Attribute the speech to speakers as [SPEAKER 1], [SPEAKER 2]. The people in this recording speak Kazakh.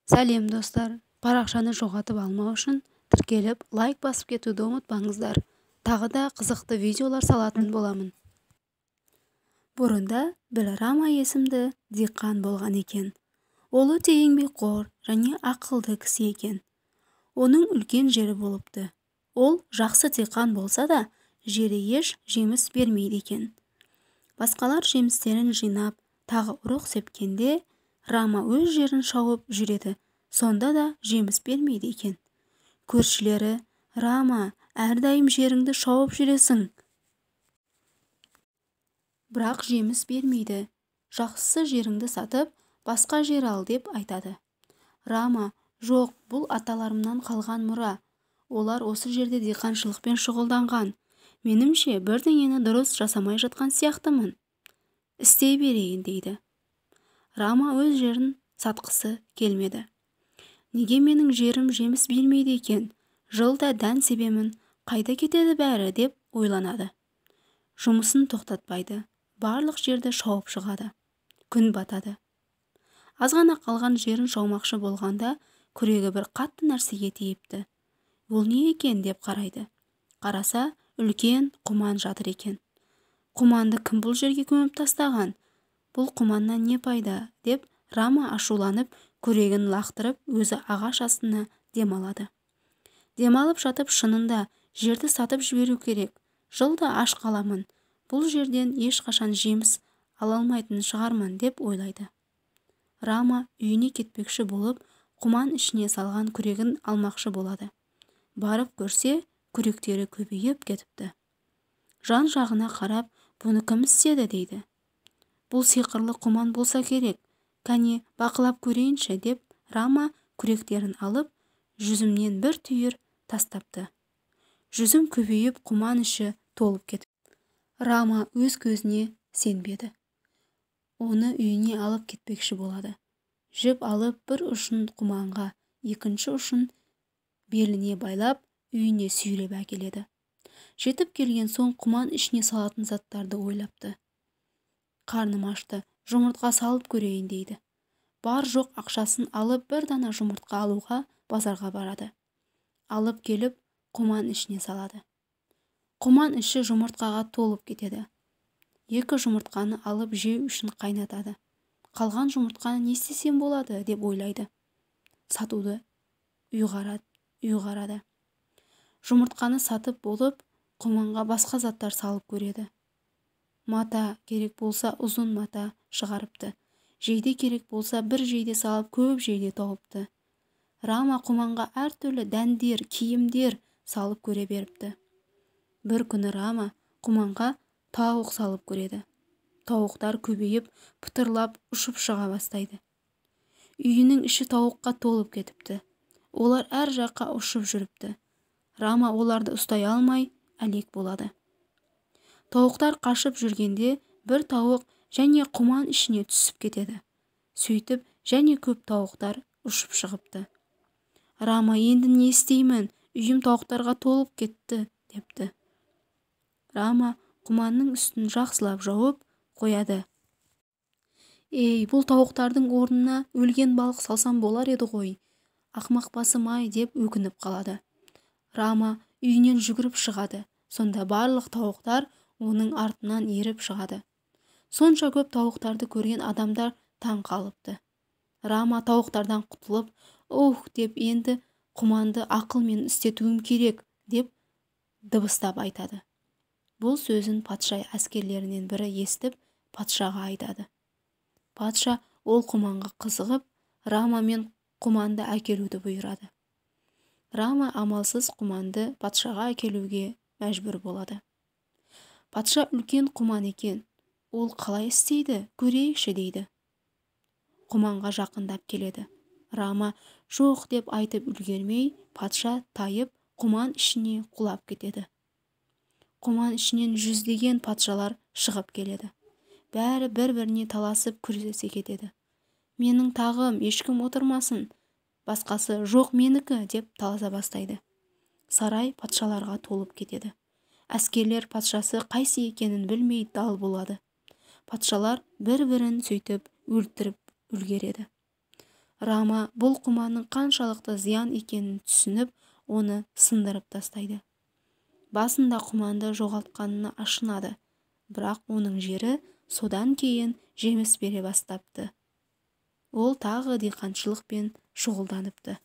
[SPEAKER 1] Сәлем достар, парақшаны жоғалтып алмау үшін тіркеліп, лайк басып кетуді ұмытпаңыздар. Тағы да қызықты видеолар салатын боламын. Бұрында бір Рама есімді диқан болған екен. Ол өте еңбекқор және ақылды кісі екен. Оның үлкен жері болыпты. Ол жақсы диқан болса да, жері еш жеміс бермейді екен. Басқалар жемістерін жинап, тағы ұрық сепкенде, Рама өз жерін шауып жүреді, сонда да жеміс бермейді екен. Көршілері: «Рама, әрдайым жеріңді шауып жүресің, бірақ жеміс бермейді. Жақсысы жеріңді сатып, басқа жер ал» деп айтады. Рама: «Жоқ, бұл аталарымнан қалған мұра. Олар осы жерде диқаншылықпен шұғылданған. Менімше, бірдеңені дұрыс жасамай жатқан сияқтымын. Істей берейін» дейді. Рама өз жерін сатқысы келмеді. «Неге менің жерім жеміс бермейді екен? Жылда дән себемін, қайда кетеді бәрі?» деп ойланады. Жұмысын тоқтатпайды. Барлық жерді шауып шығады. Күн батады. Аз ғана қалған жерін шаумақшы болғанда, күрегі бір қатты нәрсеге тиіпті. Бұл не екен деп қарайды. Қараса, үлкен құман жатыр екен. «Құманды кім бұл жерге көміп тастаған? Бұл құманнан не пайда?» деп Рама ашуланып, күрегін лақтырып, өзі ағаш астына демалады. Демалып жатып, шынында жерді сатып жіберу керек. Жылда аш қаламын. Бұл жерден ешқашан жеміс ала алмайтын шығармын деп ойлайды. Рама үйіне кетпекші болып, құман ішіне салған күрегін алмақшы болады. Барып көрсе, күректері көбейіп кетіпті. Жан-жағына қарап, «Бұны кім істеді?» дейді. «Бұл сиқырлы құман болса керек. Кәне, бақылап көрейінші» деп Рама күректерін алып, жүзімнен бір түйір тастапты. Жүзім көбейіп, құман іші толып кетіпті. Рама өз көзіне сенбеді. Оны үйіне алып кетпекші болады. Жіп алып, бір ұшын құманға, екінші ұшын беліне байлап, үйіне сүйреп әкеледі. Жетіп келген соң құман ішіне салатын заттарды ойлапты. «Қарным ашты, жұмыртқа салып көрейін» дейді. Бар жоқ ақшасын алып, бір дана жұмыртқа алуға базарға барады. Алып келіп, құман ішіне салады. Құман іші жұмыртқаға толып кетеді. Екі жұмыртқаны алып жеу үшін қайнатады. Қалған жұмыртқаны не істесем болады деп ойлайды. Сатуды ұйғарады. Жұмыртқаны сатып болып, құманға басқа заттар салып көреді. Мата керек болса ұзын мата шығарыпты. Жейде керек болса бір жейде салып, көп жейде тауыпты. Рама құманға әртүрлі дәндер, киімдер салып көре беріпті. Бір күні Рама құманға тауық салып көреді. Тауықтар көбейіп, пұтырлап, ұшып шыға бастайды. Үйінің іші тауыққа толып кетіпті. Олар әр жаққа ұшып жүріпті. Рама оларды ұстай алмай, әлек болады. Тауықтар қашып жүргенде, бір тауық және құман ішіне түсіп кетеді. Сөйтіп, және көп тауықтар ұшып шығыпты. Рама: «Енді не істеймін? Үйім тауықтарға толып кетті» депті. Рама құманның үстін жақсылап жауып қояды. «Ей, бұл тауықтардың орнына өлген балық салсам болар еді ғой. Ақмақ басым-ай» деп өкініп қалады. Рама үйінен жүгіріп шығады. Сонда барлық тауықтар оның артынан еріп шығады. Сонша көп тауықтарды көрген адамдар таң қалыпты. Рама тауықтардан құтылып, «Ух» деп, «Енді құманды ақылмен істетуім керек» деп дыбыстап айтады. Бұл сөзін патша әскерлерінен бірі естіп, патшаға айтады. Патша ол құманға қызығып, Рама мен құманды әкелуді бұйырады. Рама амалсыз құманды патшаға әкелуге мәжбүр болады. Патша үлкен құман екен. Ол қалай істейді, көрейікші дейді. Құманға жақындап келеді. Рама «жоқ» деп айтып үлгермей, патша тайып, құман ішіне құлап кетеді. Құман ішінен жүздеген патшалар шығып келеді. Бәрі бір-біріне таласып күресе кетеді. «Менің тағым, ешкім отырмасын». Басқасы «жоқ, менікі» деп таласа бастайды. Сарай патшаларға толып кетеді. Әскерлер патшасы қайсы екенін білмей дал болады. Патшалар бір-бірін сөйтіп өлтіріп үлгереді. Рама бұл құманың қаншалықты зиян екенін түсініп, оны сындырып тастайды. Басында құманды жоғалтқанына ашынады, бірақ оның жері содан кейін жеміс бере бастапты. Ол тағы диқаншылықпен шұғылданыпты.